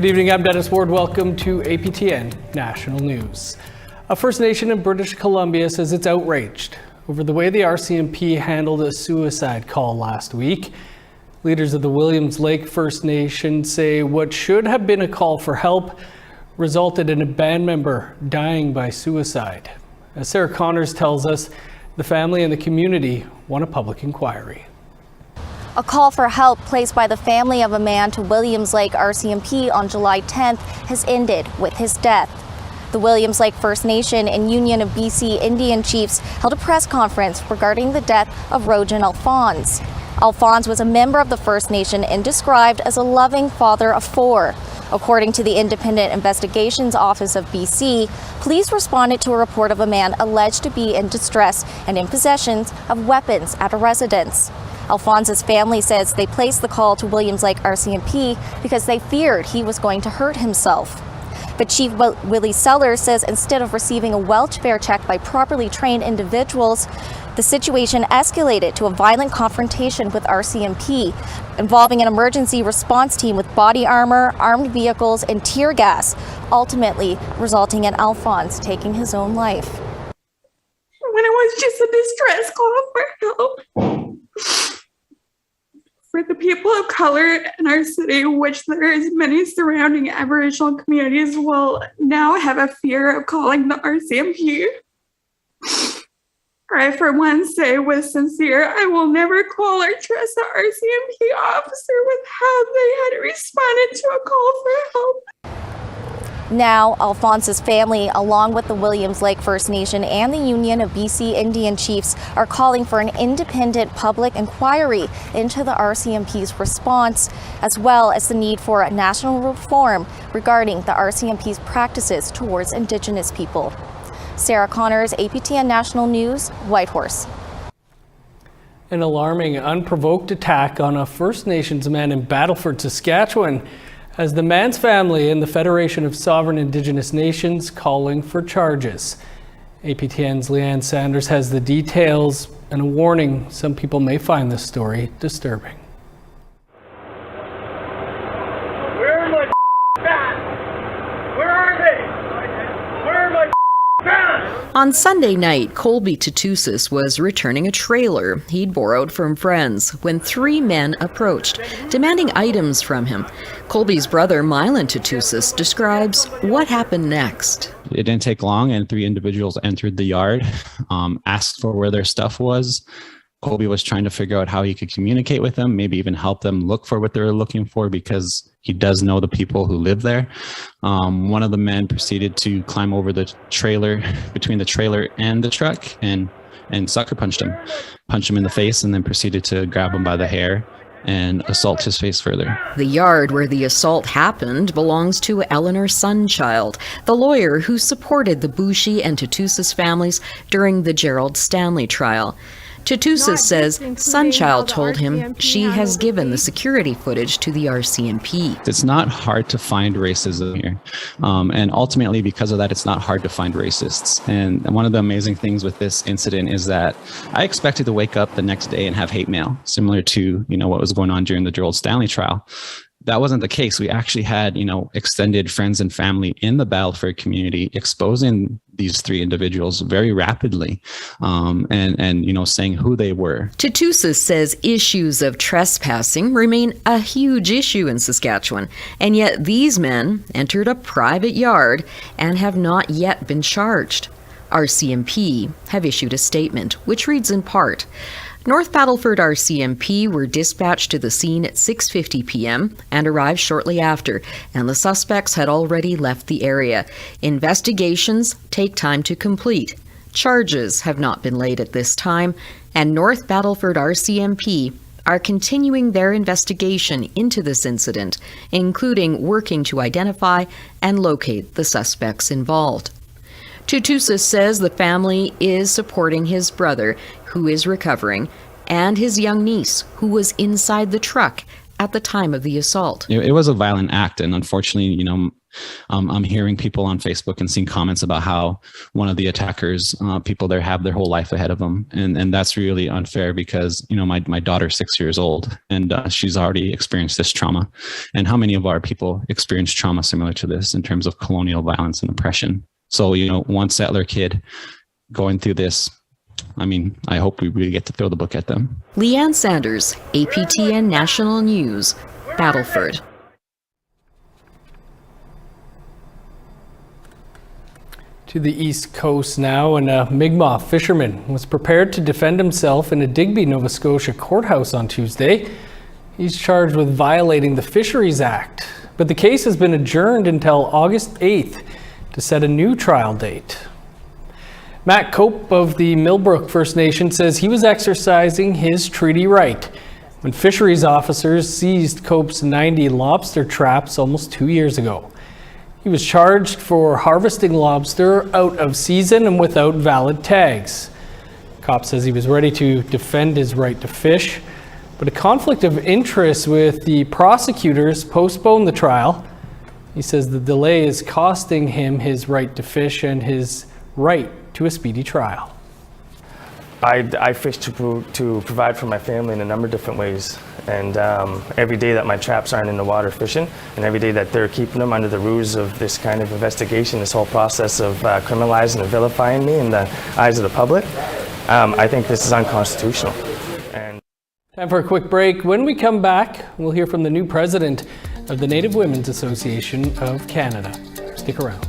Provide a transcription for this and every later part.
Good evening, I'm Dennis Ward. Welcome to APTN National News. A First Nation in British Columbia says it's outraged over the way the RCMP handled a suicide call last week. Leaders of the Williams Lake First Nation say what should have been a call for help resulted in a band member dying by suicide. As Sarah Connors tells us, the family and the community want a public inquiry. A call for help placed by the family of a man to Williams Lake RCMP on July 10th has ended with his death. The Williams Lake First Nation and Union of BC Indian Chiefs held a press conference regarding the death of Rojan Alphonse. Alphonse was a member of the First Nation and described as a loving father of four. According to the Independent Investigations Office of BC, police responded to a report of a man alleged to be in distress and in possession of weapons at a residence. Alphonse's family says they placed the call to Williams Lake RCMP because they feared he was going to hurt himself. But Chief Willie Sellers says instead of receiving a welfare check by properly trained individuals, the situation escalated to a violent confrontation with RCMP, involving an emergency response team with body armor, armed vehicles, and tear gas, ultimately resulting in Alphonse taking his own life. When it was just a distress call for help for the people of color in our city, which there is many surrounding Aboriginal communities will now have a fear of calling the RCMP. I, for one, say with sincere, I will never call or trust the RCMP officer with how they had responded to a call for help. Now, Alphonse's family, along with the Williams Lake First Nation and the Union of BC Indian Chiefs, are calling for an independent public inquiry into the RCMP's response, as well as the need for a national reform regarding the RCMP's practices towards Indigenous people. Sarah Connors, APTN National News, Whitehorse. An alarming, unprovoked attack on a First Nations man in Battleford, Saskatchewan, has the man's family and the Federation of Sovereign Indigenous Nations calling for charges. APTN's Leanne Sanders has the details and a warning: some people may find this story disturbing. Where are my bats? Where are they? Where are my bats? On Sunday night, Colby Tatusis was returning a trailer he'd borrowed from friends when three men approached, demanding items from him. Colby's brother, Mylan Tatusis, describes what happened next. It didn't take long, and three individuals entered the yard, asked for where their stuff was. Colby was trying to figure out how he could communicate with them, maybe even help them look for what they were looking for, because he does know the people who live there. One of the men proceeded to climb over the trailer, between the trailer and the truck, and sucker punched him in the face, and then proceeded to grab him by the hair and assault his face further. The yard where the assault happened belongs to Eleanor Sunchild, the lawyer who supported the Bushi and Tatusis families during the Gerald Stanley trial. Tatusis says Sunchild told him she has given the security footage to the RCMP. It's not hard to find racism here. And ultimately, because of that, it's not hard to find racists. And one of the amazing things with this incident is that I expected to wake up the next day and have hate mail, similar to, what was going on during the Gerald Stanley trial. That wasn't the case. We actually had, extended friends and family in the Battleford community exposing these three individuals very rapidly, and saying who they were. Tatusis says issues of trespassing remain a huge issue in Saskatchewan, and yet these men entered a private yard and have not yet been charged. RCMP have issued a statement, which reads in part, North Battleford RCMP were dispatched to the scene at 6:50 p.m. and arrived shortly after, and the suspects had already left the area. Investigations take time to complete. Charges have not been laid at this time, and North Battleford RCMP are continuing their investigation into this incident, including working to identify and locate the suspects involved. Tatusis says the family is supporting his brother, who is recovering, and his young niece, who was inside the truck at the time of the assault. It was a violent act, and unfortunately, I'm hearing people on Facebook and seeing comments about how one of the attackers, people there have their whole life ahead of them, and that's really unfair because my daughter's 6 years old and she's already experienced this trauma. And how many of our people experience trauma similar to this in terms of colonial violence and oppression? So one settler kid going through this, I hope we really get to throw the book at them. Leanne Sanders, APTN National News, Battleford. To the east coast now, and a Mi'kmaq fisherman was prepared to defend himself in a Digby, Nova Scotia courthouse on Tuesday. He's charged with violating the Fisheries Act, but the case has been adjourned until August 8th to set a new trial date. Matt Cope of the Millbrook First Nation says he was exercising his treaty right when fisheries officers seized Cope's 90 lobster traps almost 2 years ago. He was charged for harvesting lobster out of season and without valid tags. Cope says he was ready to defend his right to fish, but a conflict of interest with the prosecutors postponed the trial. He says the delay is costing him his right to fish and his right to a speedy trial. I fish to provide for my family in a number of different ways, and every day that my traps aren't in the water fishing, and every day that they're keeping them under the ruse of this kind of investigation, this whole process of criminalizing and vilifying me in the eyes of the public, I think this is unconstitutional. Time for a quick break. When we come back, we'll hear from the new president of the Native Women's Association of Canada. Stick around.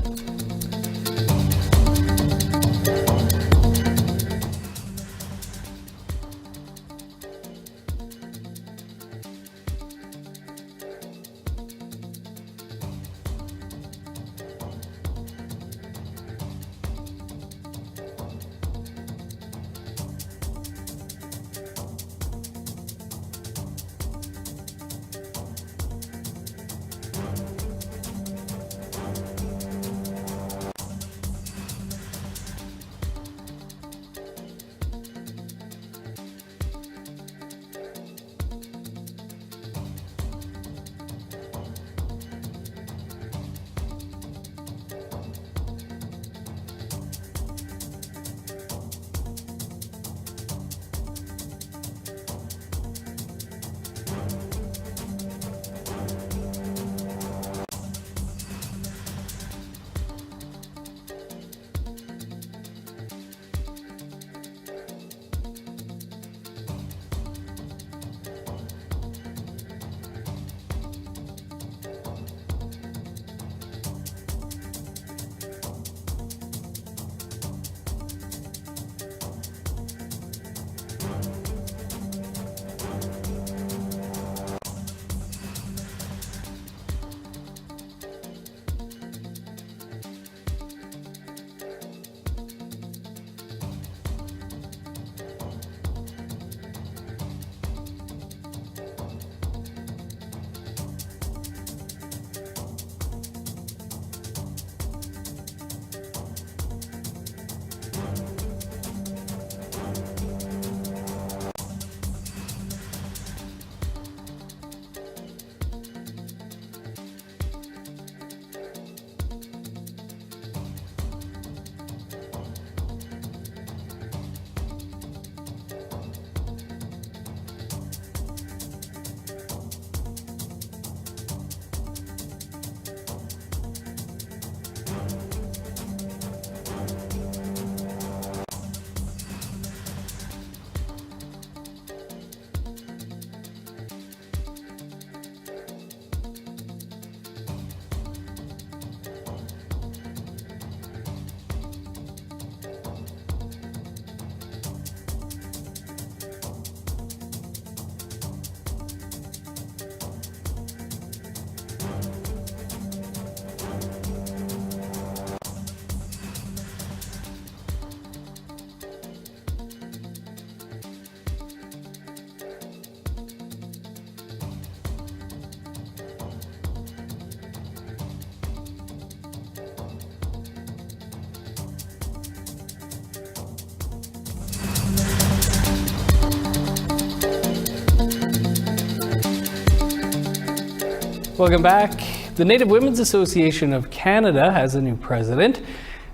Welcome back. The Native Women's Association of Canada has a new president.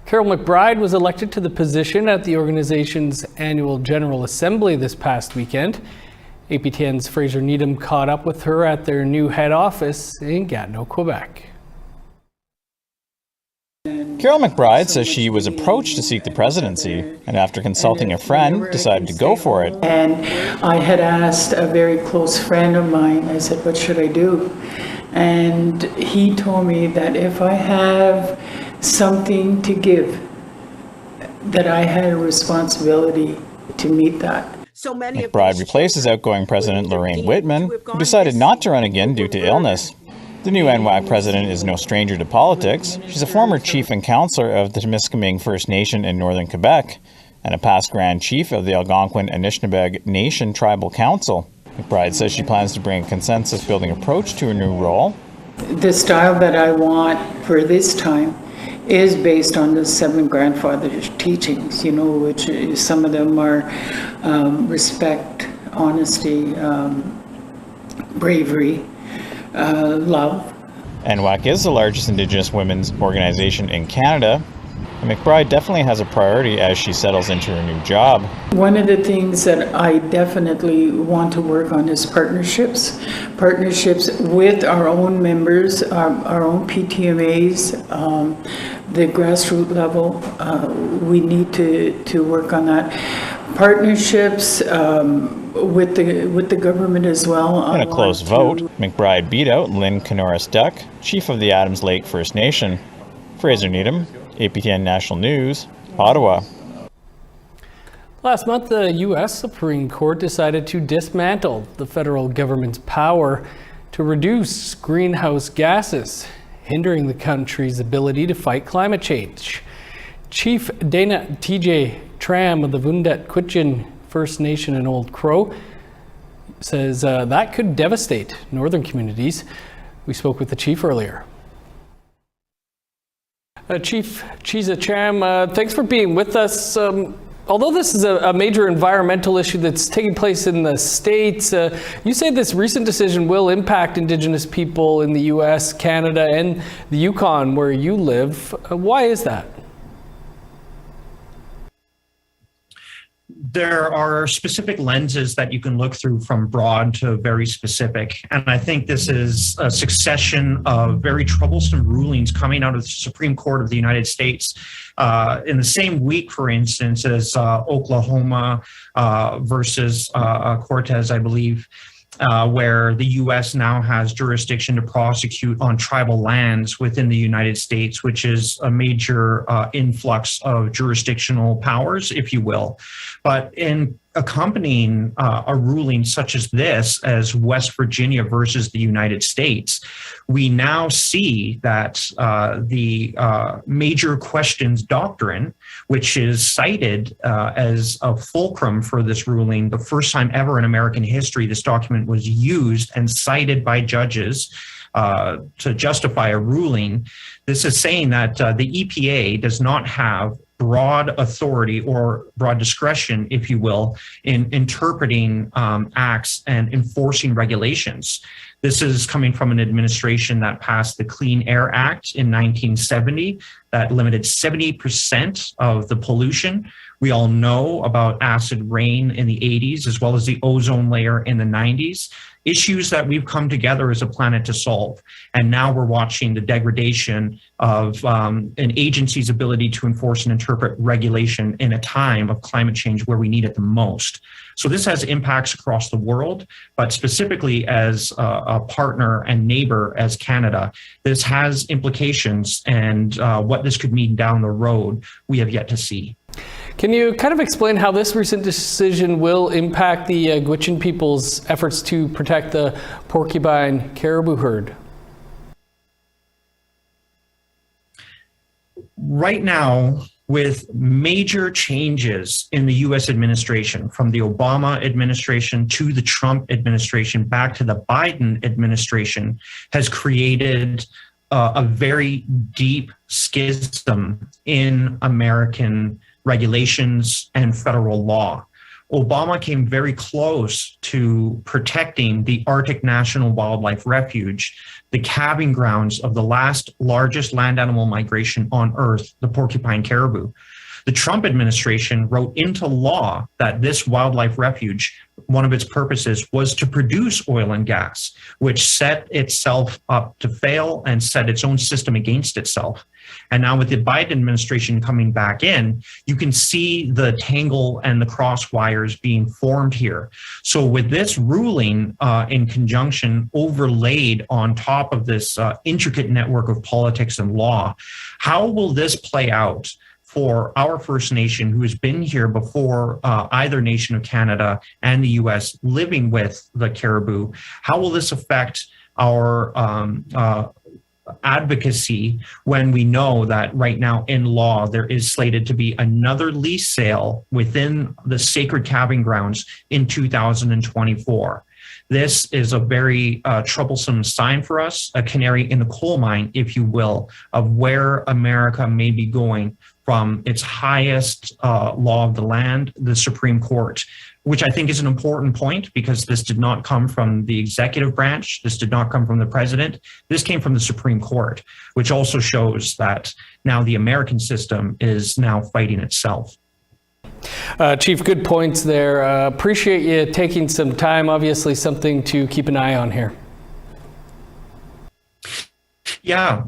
Carol McBride was elected to the position at the organization's annual General Assembly this past weekend. APTN's Fraser Needham caught up with her at their new head office in Gatineau, Quebec. Carol McBride says she was approached to seek the presidency, and after consulting a friend, decided to go for it. And I had asked a very close friend of mine, I said, what should I do? And he told me that if I have something to give, that I had a responsibility to meet that. McBride replaces outgoing President Lorraine Whitman, who decided not to run again due to illness. The new NWAC president is no stranger to politics. She's a former chief and councillor of the Témiscamingue First Nation in northern Quebec, and a past Grand Chief of the Algonquin-Anishinaabe Nation Tribal Council. McBride says she plans to bring a consensus-building approach to her new role. The style that I want for this time is based on the 7 grandfather teachings, which some of them are respect, honesty, bravery, love. NWAC is the largest Indigenous women's organization in Canada, and McBride definitely has a priority as she settles into her new job. One of the things that I definitely want to work on is partnerships with our own members, our own PTMAs, the grassroots level. We need to work on that. Partnerships with the government as well. In a close vote, McBride beat out Lynn Canoris-Duck, chief of the Adams Lake First Nation. Fraser Needham, APTN National News, Ottawa. Last month, the U.S. Supreme Court decided to dismantle the federal government's power to reduce greenhouse gases, hindering the country's ability to fight climate change. Chief Dana T.J. Tram of the Woundut Quitchin First Nation in Old Crow says that could devastate northern communities. We spoke with the chief earlier. Chief Chiza Cham, thanks for being with us. Although this is a major environmental issue that's taking place in the States, you say this recent decision will impact Indigenous people in the U.S., Canada, and the Yukon where you live. Why is that? There are specific lenses that you can look through from broad to very specific. And I think this is a succession of very troublesome rulings coming out of the Supreme Court of the United States. In the same week, for instance, as Oklahoma versus Cortez, I believe, where the U.S. now has jurisdiction to prosecute on tribal lands within the United States, which is a major influx of jurisdictional powers, if you will. But in accompanying a ruling such as this, as West Virginia versus the United States, we now see that the major questions doctrine, which is cited as a fulcrum for this ruling, the first time ever in American history this document was used and cited by judges to justify a ruling. This is saying that the EPA does not have broad authority or broad discretion, if you will, in interpreting acts and enforcing regulations. This is coming from an administration that passed the Clean Air Act in 1970 that limited 70% of the pollution. We all know about acid rain in the 80s, as well as the ozone layer in the 90s, issues that we've come together as a planet to solve. And now we're watching the degradation of an agency's ability to enforce and interpret regulation in a time of climate change where we need it the most. So this has impacts across the world, but specifically as a partner and neighbor as Canada, this has implications, and what this could mean down the road, we have yet to see. Can you kind of explain how this recent decision will impact the Gwich'in people's efforts to protect the porcupine caribou herd? Right now, with major changes in the U.S. administration, from the Obama administration to the Trump administration back to the Biden administration, has created a very deep schism in American regulations and federal law. Obama came very close to protecting the Arctic National Wildlife Refuge, the calving grounds of the last largest land animal migration on Earth, the porcupine caribou. The Trump administration wrote into law that this wildlife refuge, one of its purposes was to produce oil and gas, which set itself up to fail and set its own system against itself. And now with the Biden administration coming back in, you can see the tangle and the cross wires being formed here. So with this ruling in conjunction overlaid on top of this intricate network of politics and law, how will this play out for our First Nation who has been here before either nation of Canada and the US living with the caribou? How will this affect our advocacy when we know that right now in law there is slated to be another lease sale within the sacred calving grounds in 2024? This is a very troublesome sign for us, a canary in the coal mine, if you will, of where America may be going from its highest law of the land, the Supreme Court, which I think is an important point because this did not come from the executive branch. This did not come from the president. This came from the Supreme Court, which also shows that now the American system is now fighting itself. Chief, good points there. Appreciate you taking some time. Obviously something to keep an eye on here. Yeah,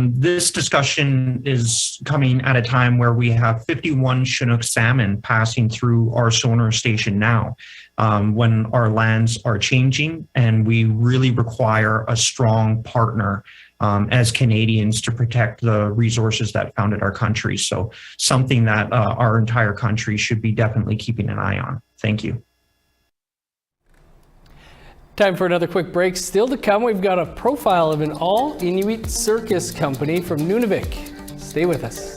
this discussion is coming at a time where we have 51 Chinook salmon passing through our sonar station now, when our lands are changing and we really require a strong partner as Canadians to protect the resources that founded our country. So something that our entire country should be definitely keeping an eye on. Thank you. Time for another quick break. Still to come, we've got a profile of an all-Inuit circus company from Nunavik. Stay with us.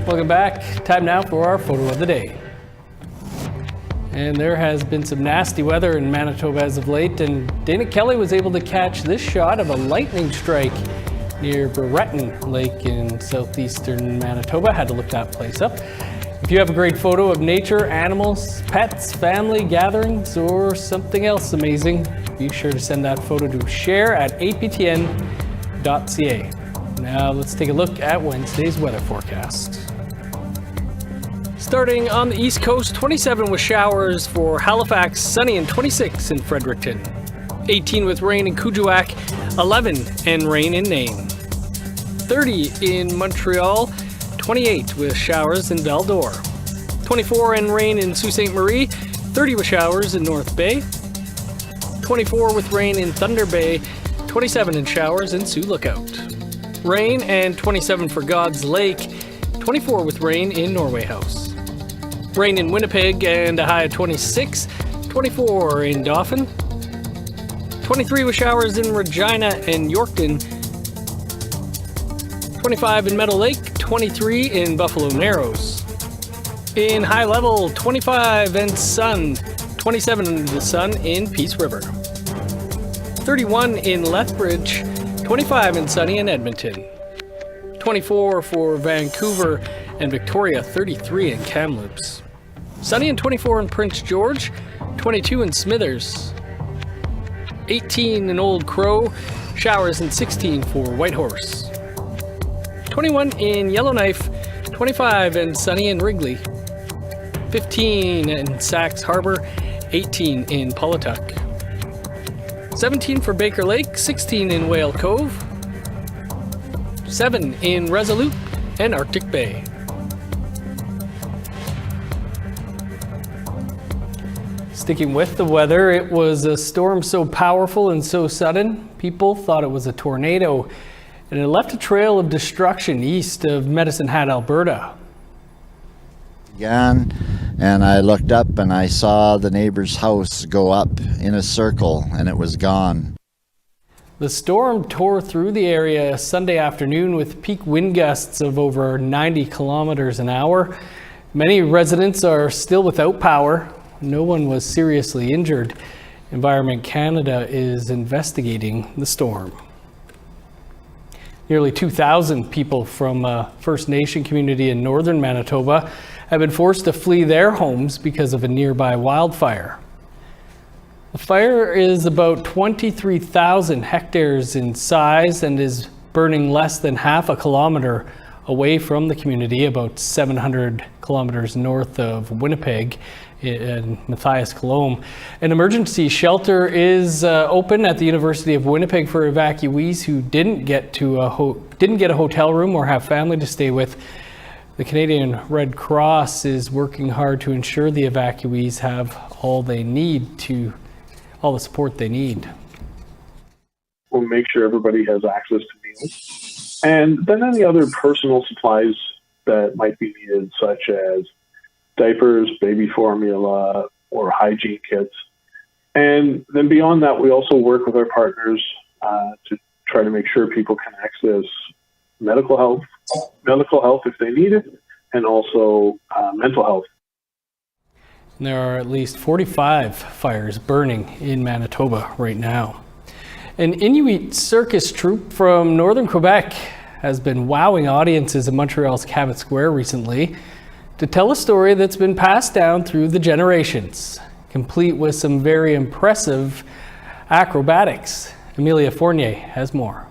Welcome back. Time now for our photo of the day. And there has been some nasty weather in Manitoba as of late, and Dana Kelly was able to catch this shot of a lightning strike near Brereton Lake in southeastern Manitoba. Had to look that place up. If you have a great photo of nature, animals, pets, family, gatherings, or something else amazing, be sure to send that photo to share@aptn.ca. Now let's take a look at Wednesday's weather forecast. Starting on the East Coast, 27 with showers for Halifax, sunny and 26 in Fredericton. 18 with rain in Kuujjuaq, 11 and rain in Nain. 30 in Montreal, 28 with showers in Val-d'Or. 24 and rain in Sault Ste. Marie, 30 with showers in North Bay. 24 with rain in Thunder Bay, 27 in showers in Sioux Lookout. Rain and 27 for God's Lake, 24 with rain in Norway House. Rain in Winnipeg and a high of 26, 24 in Dauphin. 23 with showers in Regina and Yorkton. 25 in Meadow Lake, 23 in Buffalo Narrows. In High Level, 25 and sun, 27 in the sun in Peace River. 31 in Lethbridge, 25 and sunny in Edmonton. 24 for Vancouver and Victoria, 33 in Kamloops. Sunny and 24 in Prince George, 22 in Smithers. 18 in Old Crow, showers and 16 for Whitehorse. 21 in Yellowknife, 25 and sunny in Wrigley. 15 in Sax Harbor, 18 in Pawatuck. 17 for Baker Lake, 16 in Whale Cove. 7 in Resolute and Arctic Bay. Sticking with the weather, it was a storm so powerful and so sudden, people thought it was a tornado, and it left a trail of destruction east of Medicine Hat, Alberta. And I looked up and I saw the neighbor's house go up in a circle, and it was gone. The storm tore through the area Sunday afternoon with peak wind gusts of over 90 kilometers an hour. Many residents are still without power. No one was seriously injured. Environment Canada is investigating the storm. Nearly 2,000 people from a First Nation community in northern Manitoba have been forced to flee their homes because of a nearby wildfire. The fire is about 23,000 hectares in size and is burning less than half a kilometer away from the community, about 700 kilometers north of Winnipeg in Matthias Colomb. An emergency shelter is open at the University of Winnipeg for evacuees who didn't get a hotel room or have family to stay with. The Canadian Red Cross is working hard to ensure the evacuees have all the support they need. We'll make sure everybody has access to meals. And then any other personal supplies that might be needed, such as diapers, baby formula, or hygiene kits. And then beyond that, we also work with our partners to try to make sure people can access medical health if they need it, and also mental health. There are at least 45 fires burning in Manitoba right now. An Inuit circus troupe from northern Quebec has been wowing audiences in Montreal's Cabot Square recently to tell a story that's been passed down through the generations, complete with some very impressive acrobatics. Amelia Fournier has more.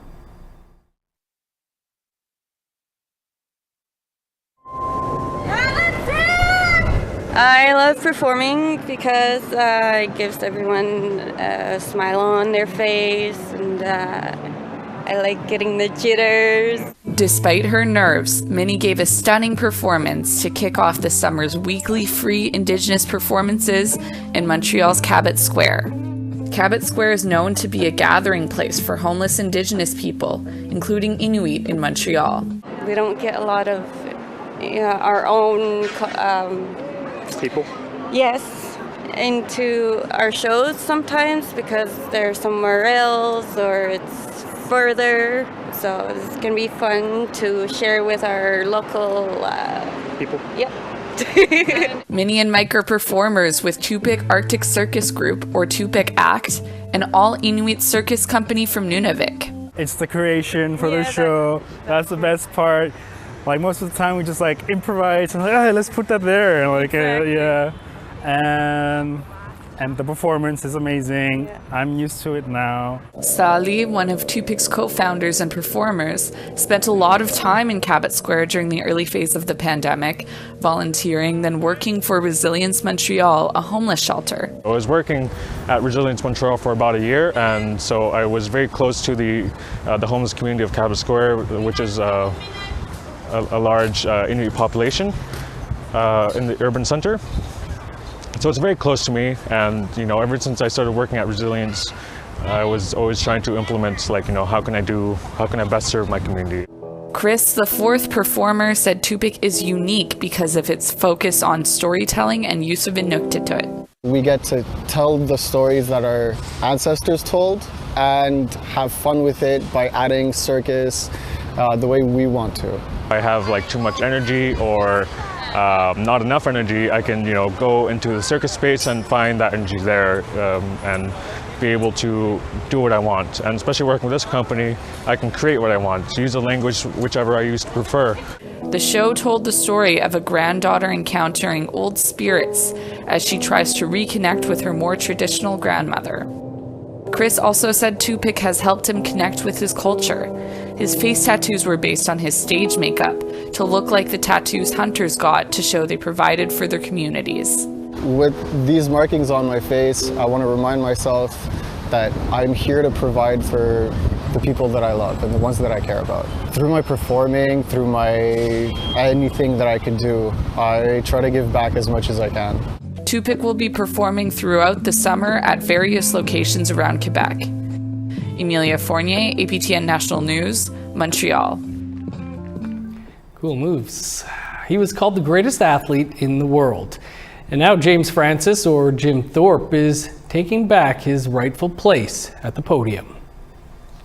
I love performing because it gives everyone a smile on their face, and I like getting the jitters. Despite her nerves, Minnie gave a stunning performance to kick off the summer's weekly free Indigenous performances in Montreal's Cabot Square. Cabot Square is known to be a gathering place for homeless Indigenous people, including Inuit in Montreal. We don't get a lot of our own People? Yes, into our shows sometimes because they're somewhere else or it's further. So it's going to be fun to share with our local people. Yep. Minnie and Mike are performers with Tupik Arctic Circus Group, or Tupik Act, an all-Inuit circus company from Nunavik. It's the creation for the show. That's the best part. Like most of the time we just like improvise and like, oh, let's put that there. And like, yeah. And the performance is amazing. I'm used to it now. Sally, one of TUPIC's co-founders and performers, spent a lot of time in Cabot Square during the early phase of the pandemic, volunteering, then working for Resilience Montreal, a homeless shelter. I was working at Resilience Montreal for about a year, and so I was very close to the homeless community of Cabot Square, which is a large Inuit population in the urban center. So it's very close to me, and ever since I started working at Resilience, I was always trying to implement how can I best serve my community. Chris, the fourth performer, said TUPIC is unique because of its focus on storytelling and use of Inuktitut. We get to tell the stories that our ancestors told and have fun with it by adding circus the way we want to. I have too much energy or not enough energy, I can go into the circus space and find that energy there and be able to do what I want. And especially working with this company, I can create what I want, use the language whichever I used to prefer. The show told the story of a granddaughter encountering old spirits as she tries to reconnect with her more traditional grandmother. Chris also said TUPIC has helped him connect with his culture. His face tattoos were based on his stage makeup to look like the tattoos hunters got to show they provided for their communities. With these markings on my face, I want to remind myself that I'm here to provide for the people that I love and the ones that I care about. Through my performing, through my anything that I can do, I try to give back as much as I can. TUPIC will be performing throughout the summer at various locations around Quebec. Emilia Fournier, APTN National News, Montreal. Cool moves. He was called the greatest athlete in the world. And now James Francis, or Jim Thorpe, is taking back his rightful place at the podium.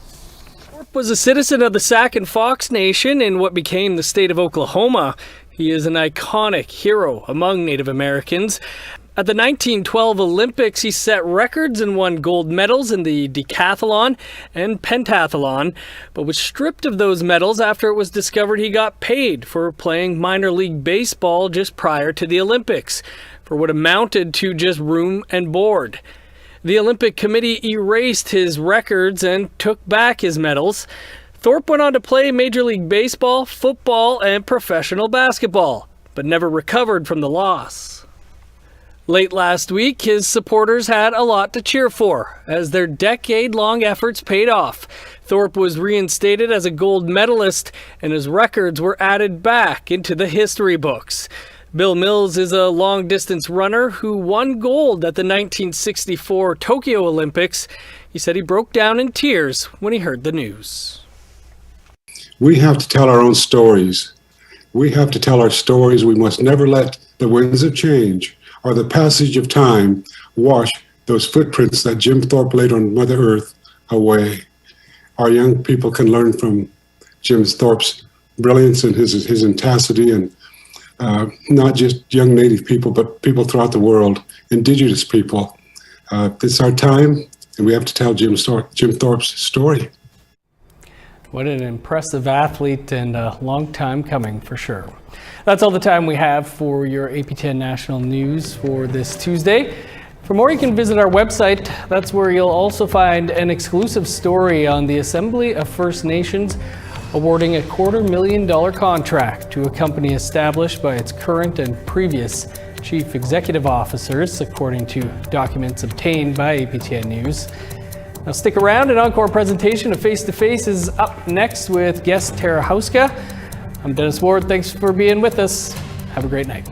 Thorpe was a citizen of the Sac and Fox Nation in what became the state of Oklahoma. He is an iconic hero among Native Americans. At the 1912 Olympics, he set records and won gold medals in the decathlon and pentathlon, but was stripped of those medals after it was discovered he got paid for playing minor league baseball just prior to the Olympics, for what amounted to just room and board. The Olympic Committee erased his records and took back his medals. Thorpe went on to play Major League Baseball, football, and professional basketball, but never recovered from the loss. Late last week, his supporters had a lot to cheer for, as their decade-long efforts paid off. Thorpe was reinstated as a gold medalist, and his records were added back into the history books. Bill Mills is a long-distance runner who won gold at the 1964 Tokyo Olympics. He said he broke down in tears when he heard the news. We have to tell our own stories. We have to tell our stories. We must never let the winds of change or the passage of time wash those footprints that Jim Thorpe laid on Mother Earth away. Our young people can learn from Jim Thorpe's brilliance and his intensity, and not just young Native people, but people throughout the world, Indigenous people. It's our time, and we have to tell Jim Thorpe's story. What an impressive athlete, and a long time coming for sure. That's all the time we have for your APTN National News for this Tuesday. For more, you can visit our website. That's where you'll also find an exclusive story on the Assembly of First Nations awarding a $250,000 contract to a company established by its current and previous chief executive officers, according to documents obtained by APTN News. Now stick around, an encore presentation of Face to Face is up next with guest Tara Hauska. I'm Dennis Ward, thanks for being with us. Have a great night.